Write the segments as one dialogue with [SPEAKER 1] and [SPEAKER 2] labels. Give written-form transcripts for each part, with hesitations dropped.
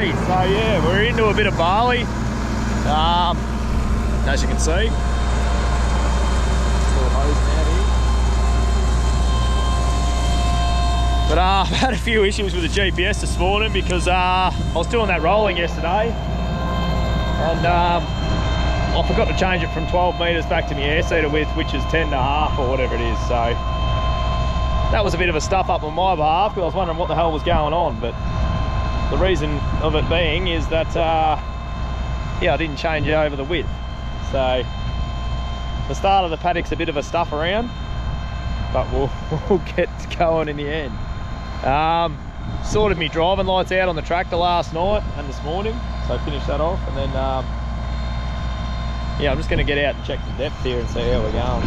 [SPEAKER 1] day. So yeah, we're into a bit of barley. As you can see, little hose down here. But I've had a few issues with the GPS this morning because I was doing that rolling yesterday, and I forgot to change it from 12 metres back to my air seater width, which is 10.5 or whatever it is. So that was a bit of a stuff up on my behalf because I was wondering what the hell was going on. But the reason of it being is that yeah, I didn't change it over the width. So the start of the paddock's a bit of a stuff around, but we'll get going in the end. Sorted me driving lights out on the tractor last night and this morning, so finished that off, and then yeah, I'm just going to get out and check the depth here and see how we're going.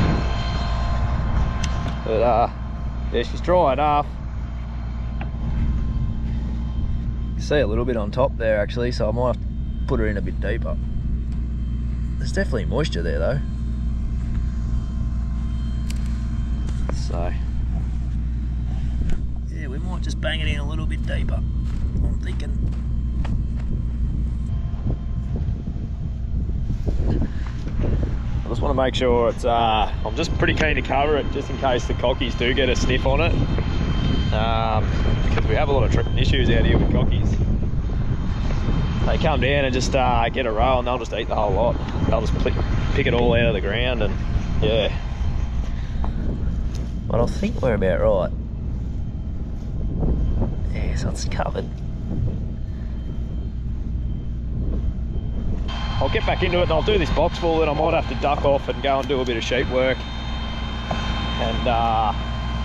[SPEAKER 1] But yeah, she's dry enough. You can see a little bit on top there actually, so I might have to put her in a bit deeper. There's definitely moisture there though. So yeah, we might just bang it in a little bit deeper, I'm thinking. I just want to make sure it's, I'm just pretty keen to cover it just in case the cockies do get a sniff on it. Because we have a lot of issues out here with cockies. They come down and just get a roll and they'll just eat the whole lot. They'll just pick it all out of the ground, and yeah. But I think we're about right. Yeah, so it's covered. I'll get back into it and I'll do this box full, and I might have to duck off and go and do a bit of sheep work. And yeah,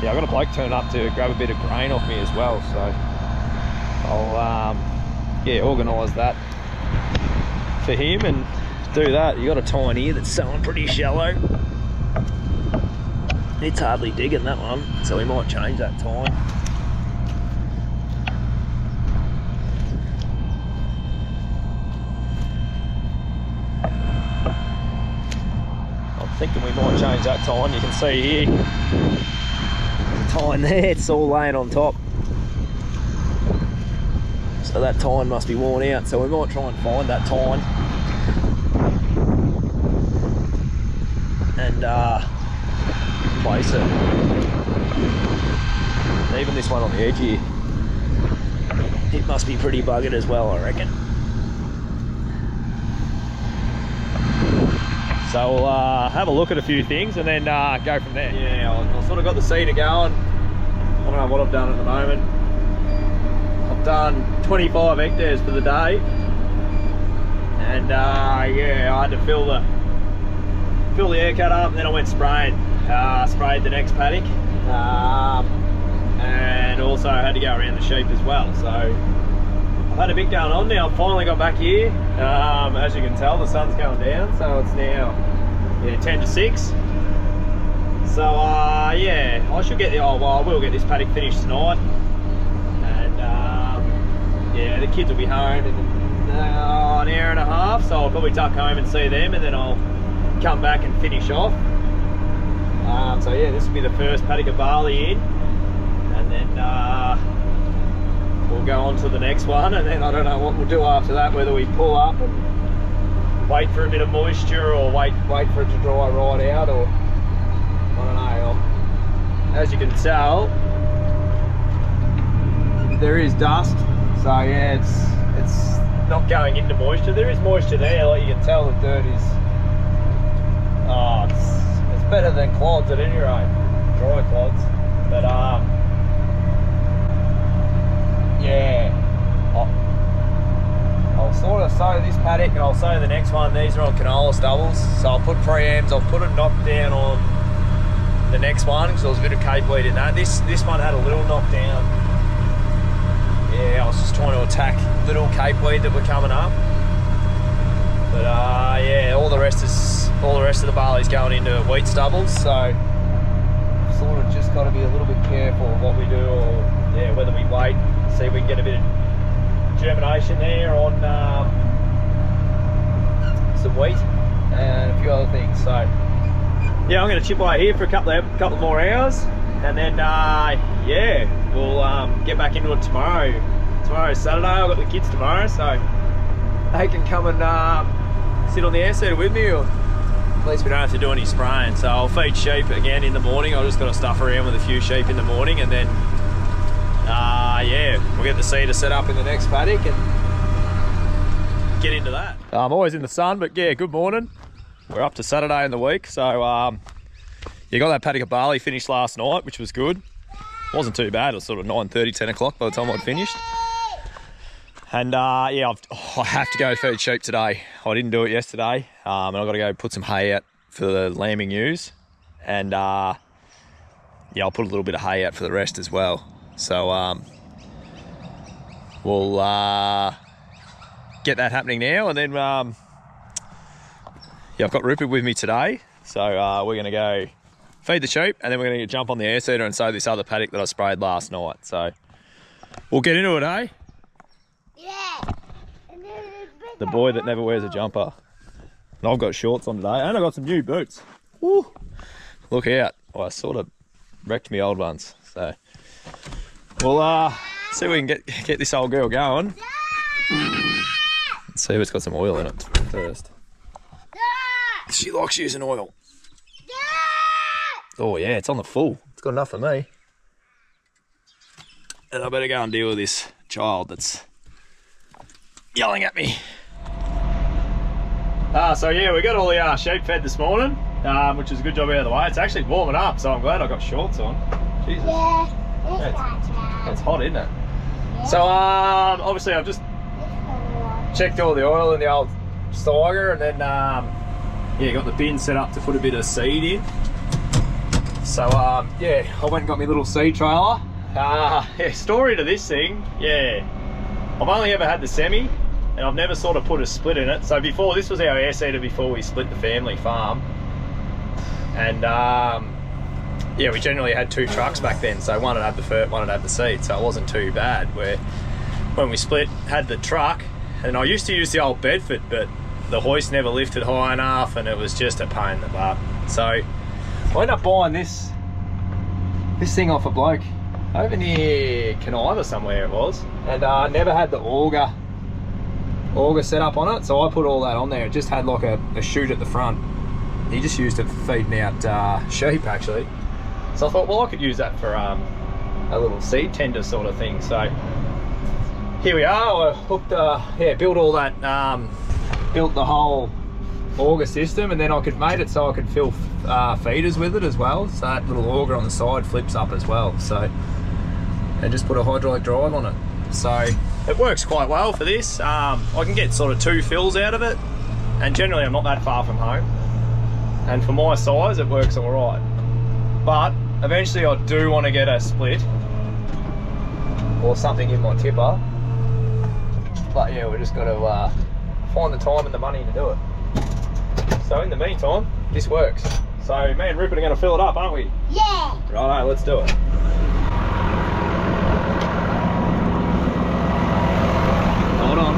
[SPEAKER 1] I've got a bloke turn up to grab a bit of grain off me as well, so I'll yeah, organise that for him and do that. You got a tine here that's sowing pretty shallow. It's hardly digging, that one, so we might change that tine. I'm thinking we might change that tine. You can see here, the tine there, it's all laying on top. So that tine must be worn out, so we might try and find that tine and place it. Even this one on the edge here, it must be pretty buggered as well, I reckon. So we'll have a look at a few things and then go from there. Yeah, I've sort of got the seeder going. I don't know what I've done at the moment. I've done 25 hectares for the day, and yeah, I had to fill the air cut up, and then I went spraying. Sprayed the next paddock, and also had to go around the sheep as well. So I've had a bit going on now. I've finally got back here. As you can tell, the sun's going down, so it's now 10 to 6. So yeah, I should get the I will get this paddock finished tonight, and yeah, the kids will be home in an hour and a half, so I'll probably tuck home and see them, and then I'll come back and finish off. So yeah, this will be the first paddock of barley in, and then we'll go on to the next one, and then I don't know what we'll do after that, whether we pull up and wait for a bit of moisture, or wait for it to dry right out, or I don't know. As you can tell, there is dust, so yeah, it's not going into moisture. There is moisture there, like you can tell the dirt is, oh, it's better than clods at any rate, dry clods. But yeah, I'll sort of sow this paddock and I'll sow the next one. These are on canola stubbles, so I'll put preams. I'll put a knockdown on the next one because there was a bit of cape weed in that. This one had a little knockdown. Yeah, I was just trying to attack little cape weed that were coming up. But yeah, all the rest of the barley's going into wheat stubbles, so I've sort of just got to be a little bit careful of what we do, or yeah, whether we wait, see if we can get a bit of germination there on some wheat and a few other things. So yeah, I'm going to chip away here for a couple more hours, and then yeah, we'll get back into it tomorrow. tomorrow's Saturday. I've got the kids tomorrow, so they can come and sit on the air seater with me, or at least we don't have to do any spraying. So I'll feed sheep again in the morning. I've just got to stuff around with a few sheep in the morning, and then yeah, we'll get the seeder set up in the next paddock and get into that. I'm always in the sun, but yeah, good morning. We're up to Saturday in the week, so you got that paddock of barley finished last night, which was good. Wasn't too bad. It was sort of 9:30, 10 o'clock by the time I'd finished. And yeah, I have to go feed sheep today. I didn't do it yesterday, and I've got to go put some hay out for the lambing ewes, and yeah, I'll put a little bit of hay out for the rest as well. So we'll get that happening now, and then yeah, I've got Rupert with me today, so we're going to go feed the sheep, and then we're going to jump on the air seeder and sow this other paddock that I sprayed last night. So we'll get into it, eh?
[SPEAKER 2] Yeah.
[SPEAKER 1] The boy that never wears a jumper. And I've got shorts on today, and I've got some new boots. Woo. Look out. Oh, I sort of wrecked my old ones. So we'll see if we can get this old girl going. Let's see if it's got some oil in it first. She likes using oil. Oh yeah, it's on the full. It's got enough for me. And I better go and deal with this child that's yelling at me. So yeah, we got all the sheep fed this morning, which is a good job out of the way. It's actually warming up, so I'm glad I got shorts on. Jesus. Yeah, it's hot, isn't it? Yeah. So obviously I've just checked all the oil in the old Steiger, and then yeah, got the bin set up to put a bit of seed in. So yeah, I went and got my little seed trailer. Yeah, story to this thing, yeah, I've only ever had the semi, and I've never sort of put a split in it. So before, this was our air seeder before we split the family farm, and yeah, we generally had 2 trucks back then, so one would have the fert, one would have the seed, so it wasn't too bad. Where when we split, had the truck, and I used to use the old Bedford, but the hoist never lifted high enough, and it was just a pain in the butt. So I ended up buying this thing off a bloke over near Caniva somewhere it was, and I never had the auger set up on it, so I put all that on there. It just had like a chute at the front. He just used it for feeding out sheep actually. So I thought, well, I could use that for a little seed tender sort of thing. So here we are. I hooked, yeah, built all that, built the whole auger system, and then I could made it so I could fill feeders with it as well. So that little auger on the side flips up as well. So, and just put a hydraulic drive on it. So it works quite well for this. I can get sort of 2 fills out of it, and generally I'm not that far from home. And for my size, it works all right. But eventually I do want to get a split or something in my tipper. But yeah, we just got to find the time and the money to do it. So in the meantime, this works. So me and Rupert are going to fill it up, aren't we?
[SPEAKER 2] Yeah.
[SPEAKER 1] Righto, let's do it. Hold on.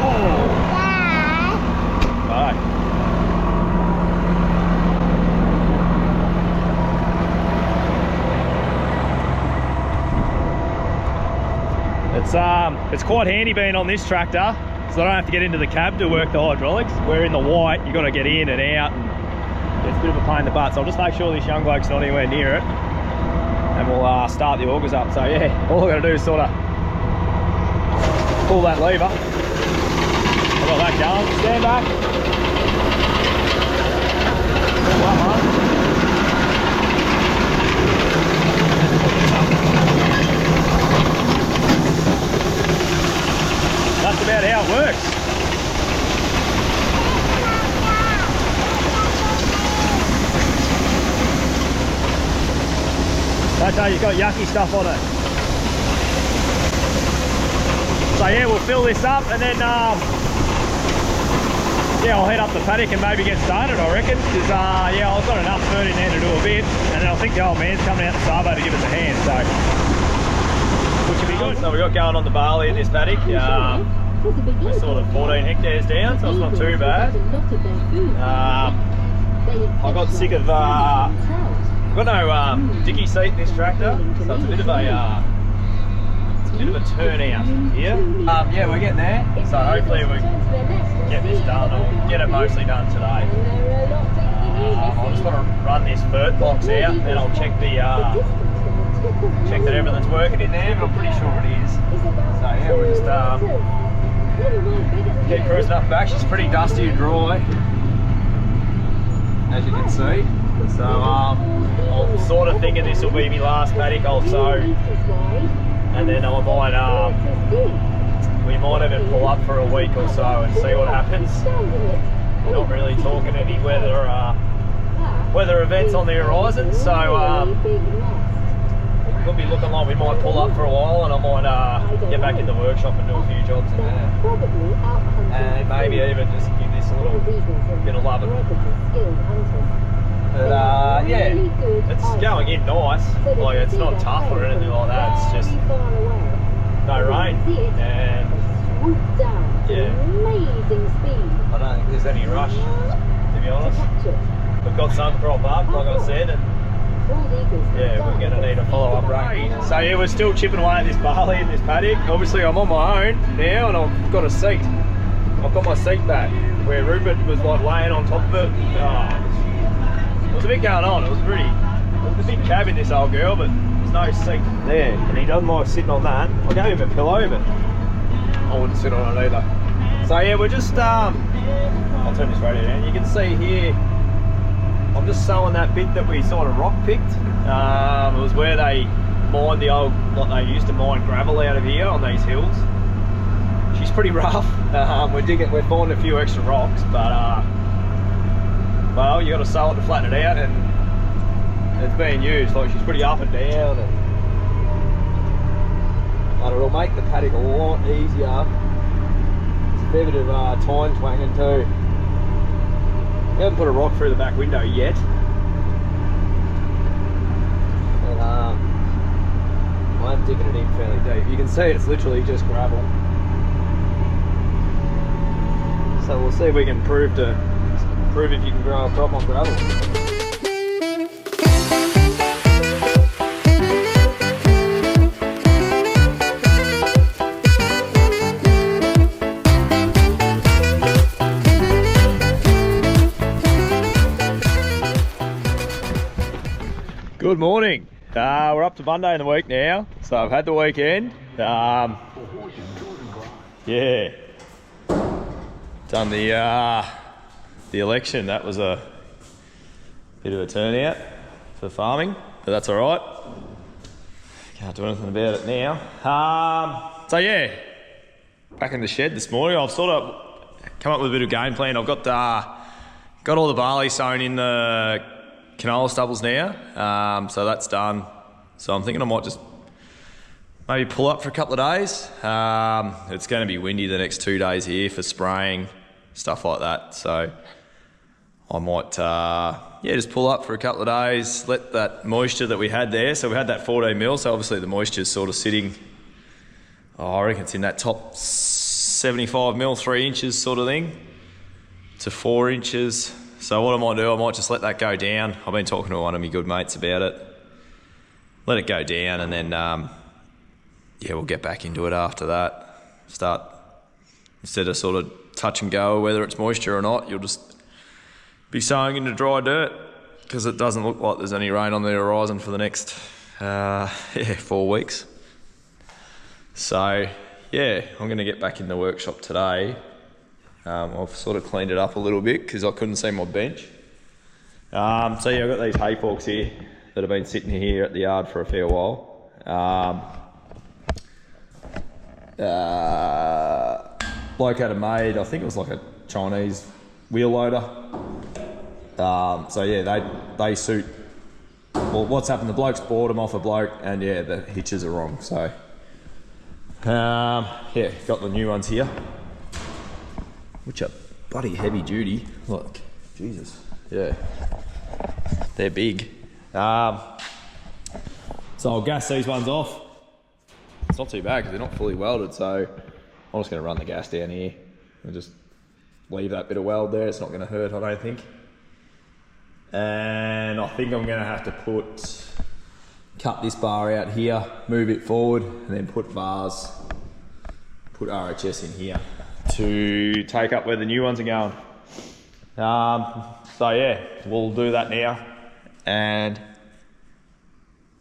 [SPEAKER 1] Oh. Bye. It's quite handy being on this tractor, so I don't have to get into the cab to work the hydraulics. Where in the white, you've got to get in and out, and it's a bit of a pain in the butt. So I'll just make sure this young bloke's not anywhere near it, and we'll start the augers up. So yeah, all I've got to do is sort of pull that lever. I've got that going. Stand back. Come on. That's about how it works. That's how you've got yucky stuff on it. So yeah, we'll fill this up, and then yeah, I'll head up the paddock and maybe get started, I reckon, because yeah, I've got enough fert in there to do a bit, and then I think the old man's coming out the Savo to give us a hand, so which will be good. So we got going on the barley in this paddock. We're sort of 14 hectares down, so it's not too bad. I got sick of I've got no dicky seat in this tractor, so it's a bit of a bit of a turnout here. Yeah, we're getting there. So hopefully we get this done, or get it mostly done today. I just want to run this vert box out, then I'll check check that everything's working in there, but I'm pretty sure it is. So yeah, we'll just keep cruising up and back. She's pretty dusty and dry, as you can see. So I'm sort of thinking this will be my last paddock I'll sow, and then I might we might even pull up for a week or so and see what happens. Not really talking any weather events on the horizon, so could be looking like we might pull up for a while, and I might get back in the workshop and do a few jobs in there, and maybe even just give this a little bit of loving. But yeah, it's going in nice. Like, it's not tough or anything like that. It's just no rain, and yeah, I don't think there's any rush, to be honest. We've got some crop up, like I said, and yeah, we're going to need a follow-up rain. So yeah, we're still chipping away at this barley in this paddock. Obviously I'm on my own now, and I've got a seat. I've got my seat back, where Rupert was like laying on top of it. There was a bit going on. It was a big cabin, this old girl, but there's no seat there, and he doesn't like sitting on that. I gave him a pillow, but I wouldn't sit on it either. So yeah, we're just I'll turn this radio down. You can see here, I'm just sowing that bit that we sort of rock picked. It was where they mined the old, like they used to mine gravel out of here on these hills. She's pretty rough. We're finding a few extra rocks, but well, you got to sow it to flatten it out, and it's being used. Like, she's pretty up and down, but it'll make the paddock a lot easier. It's a fair bit of tyne twanging too. We haven't put a rock through the back window yet. But I'm digging it in fairly deep. You can see it's literally just gravel. So we'll see if we can prove if you can grow a crop on gravel. Good morning. We're up to Monday in the week now, so I've had the weekend. Yeah, done the election. That was a bit of a turnout for farming, but that's all right. Can't do anything about it now. So yeah, back in the shed this morning. I've sort of come up with a bit of game plan. I've got all the barley sown in the canola stubbles now, so that's done. So I'm thinking I might just maybe pull up for a couple of days. It's going to be windy the next 2 days here for spraying, stuff like that. So I might just pull up for a couple of days, let that moisture that we had there. So we had that 14 mil, so obviously the moisture is sort of sitting, I reckon it's in that top 75 mil, 3 inches sort of thing to 4 inches. So what I might do, I might just let that go down. I've been talking to one of my good mates about it. Let it go down, and then we'll get back into it after that. Start, instead of sort of touch and go whether it's moisture or not, you'll just be sowing into dry dirt, because it doesn't look like there's any rain on the horizon for the next 4 weeks. So yeah, I'm going to get back in the workshop today. I've sort of cleaned it up a little bit because I couldn't see my bench. So yeah, I've got these hay forks here that have been sitting here at the yard for a fair while. Bloke had it made, I think it was like a Chinese wheel loader. So yeah, they suit, well, what's happened, the bloke's bought them off a bloke, and yeah, the hitches are wrong. So yeah, got the new ones here, which are bloody heavy duty. Look, Jesus, yeah, they're big. So I'll gas these ones off. It's not too bad because they're not fully welded, so I'm just going to run the gas down here and just leave that bit of weld there. It's not going to hurt, I don't think. And I think I'm going to have to put cut this bar out here, move it forward, and then put RHS in here to take up where the new ones are going. So yeah, we'll do that now, and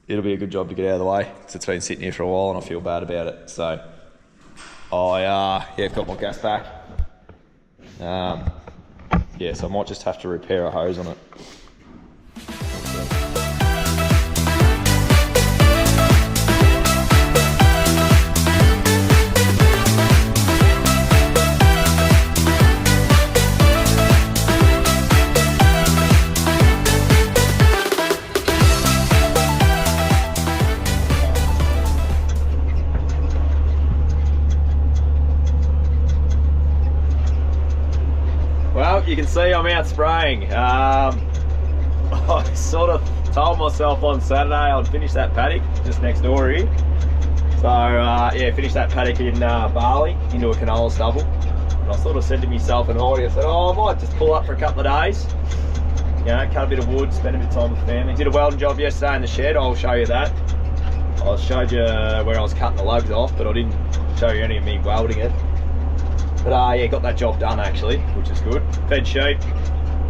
[SPEAKER 1] it'll be a good job to get out of the way, because it's been sitting here for a while and I feel bad about it. So I've got my gas back. Yeah, so I might just have to repair a hose on it. You can see I'm out spraying. I sort of told myself on Saturday I'd finish that paddock just next door here. So yeah, finish that paddock in barley into a canola stubble. And I sort of said to myself and Heidi, I said, oh, I might just pull up for a couple of days. You know, cut a bit of wood, spend a bit of time with family. Did a welding job yesterday in the shed, I'll show you that. I showed you where I was cutting the lugs off, but I didn't show you any of me welding it. But yeah, got that job done actually, which is good. Fed sheep,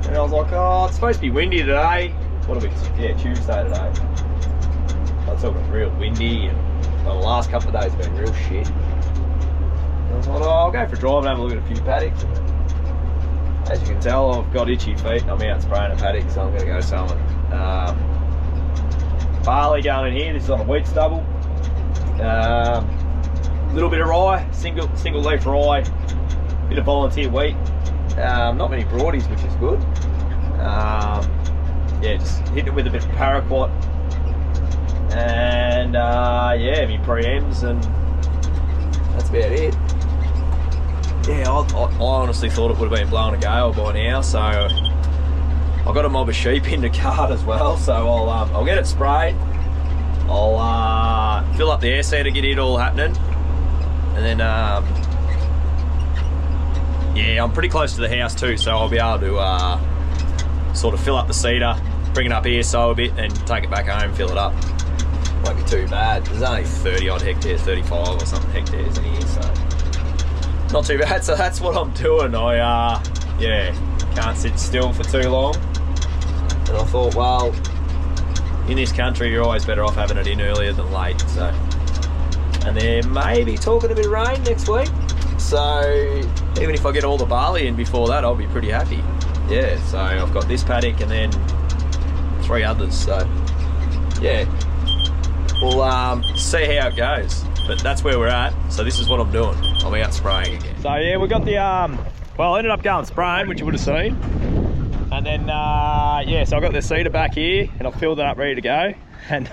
[SPEAKER 1] and I was like, oh, it's supposed to be windy today. What are we? Yeah, Tuesday today. It's all been real windy, and the last couple of days have been real shit. And I was like, oh, I'll go for a drive and have a look at a few paddocks. As you can tell, I've got itchy feet and I'm out spraying a paddock, so I'm going to go sowing. Barley going in here. This is on a wheat stubble. Little bit of rye, single leaf rye. Bit of volunteer wheat, not many broadies, which is good. Yeah, just hitting it with a bit of paraquat, and yeah, me preems, and that's about it. Yeah, I honestly thought it would have been blown a gale by now, so I've got a mob of sheep in the cart as well, so I'll get it sprayed. I'll fill up the air seeder, get it all happening, and then yeah, I'm pretty close to the house too, so I'll be able to sort of fill up the seeder, bring it up here, sow a bit, and take it back home, fill it up. Won't be too bad. There's only 30 odd hectares, 35 or something hectares in here, so not too bad. So that's what I'm doing. I yeah, can't sit still for too long. And I thought, well, in this country you're always better off having it in earlier than late. So, and there may be talking a bit of rain next week. So even if I get all the barley in before that, I'll be pretty happy. Yeah, so I've got this paddock and then 3 others. So yeah, we'll see how it goes. But that's where we're at. So this is what I'm doing. I'm out spraying again. So yeah, we got the well, I ended up going spraying, which you would have seen. And then yeah, so I got the seeder back here and I've filled it up ready to go. And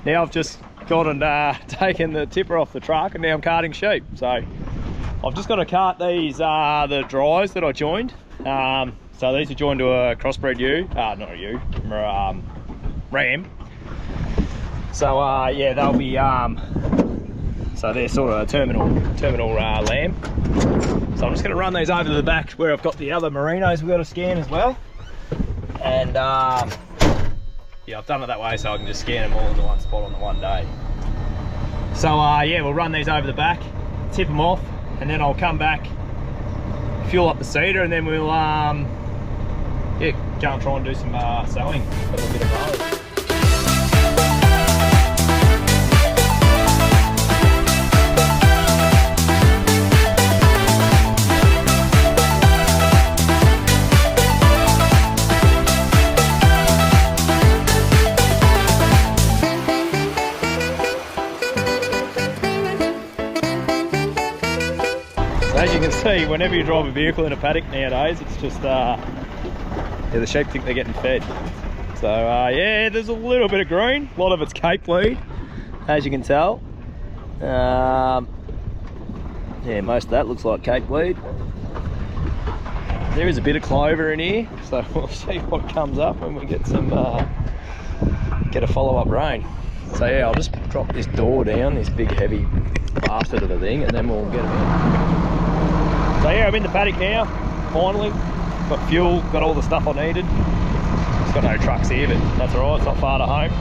[SPEAKER 1] now I've just gone and taken the tipper off the truck, and now I'm carting sheep. So I've just got to cart these the dries that I joined. So these are joined to a crossbred ewe, not a ewe, ram. So yeah, they'll be so they're sort of a terminal lamb. So I'm just going to run these over to the back where I've got the other merinos we've got to scan as well. And yeah, I've done it that way so I can just scan them all in the one spot on the one day. So yeah, we'll run these over the back, tip them off, and then I'll come back, fuel up the seeder, and then we'll yeah, go and try and do some sowing, a little bit of barley. As you can see, whenever you drive a vehicle in a paddock nowadays, it's just yeah, the sheep think they're getting fed. So yeah, there's a little bit of green, a lot of it's cape weed, as you can tell. Yeah, most of that looks like cape weed. There is a bit of clover in here, so we'll see what comes up when we get some get a follow-up rain. So yeah, I'll just drop this door down, this big heavy bastard of a thing, and then we'll get them in. So yeah, I'm in the paddock now, finally. Got fuel, got all the stuff I needed. Just got no trucks here, but that's alright, it's not far to home.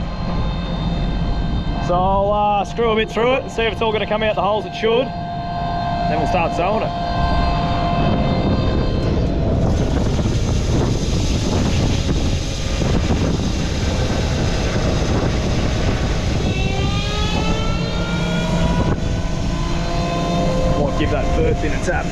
[SPEAKER 1] So I'll screw a bit through it and see if it's all going to come out the holes it should. Then we'll start sowing it. Might give that first in a tap.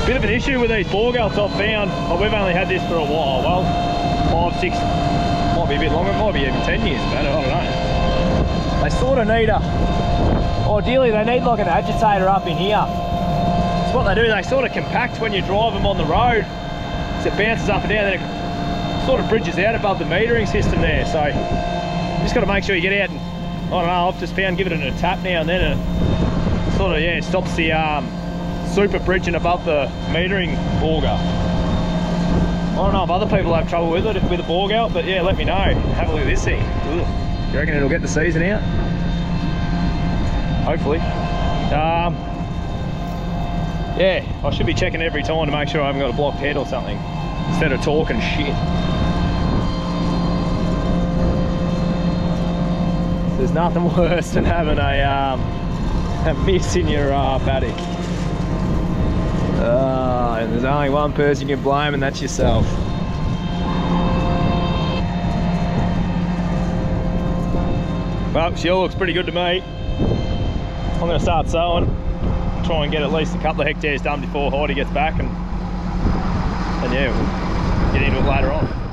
[SPEAKER 1] Bit of an issue with these bore galts I've found. Oh, we've only had this for a while. Well, 5, 6, might be a bit longer, might be even 10 years better, I don't know. They sort of need ideally they need like an agitator up in here. That's what they do, they sort of compact when you drive them on the road. So it bounces up and down, then it sort of bridges out above the metering system there. So you just got to make sure you get out and, I don't know, I've just found giving it a tap now and then, and it sort of, yeah, stops the super bridging above the metering auger. I don't know if other people have trouble with it, with the bore galt, but yeah, let me know. Have a look at this thing. Ugh. You reckon it'll get the season out? Hopefully. Yeah, I should be checking every time to make sure I haven't got a blocked head or something, instead of talking shit. There's nothing worse than having a miss in your paddock. And there's only one person you can blame, and that's yourself. Well, she all looks pretty good to me. I'm going to start sowing, try and get at least a couple of hectares done before Heidi gets back, and yeah, we'll get into it later on.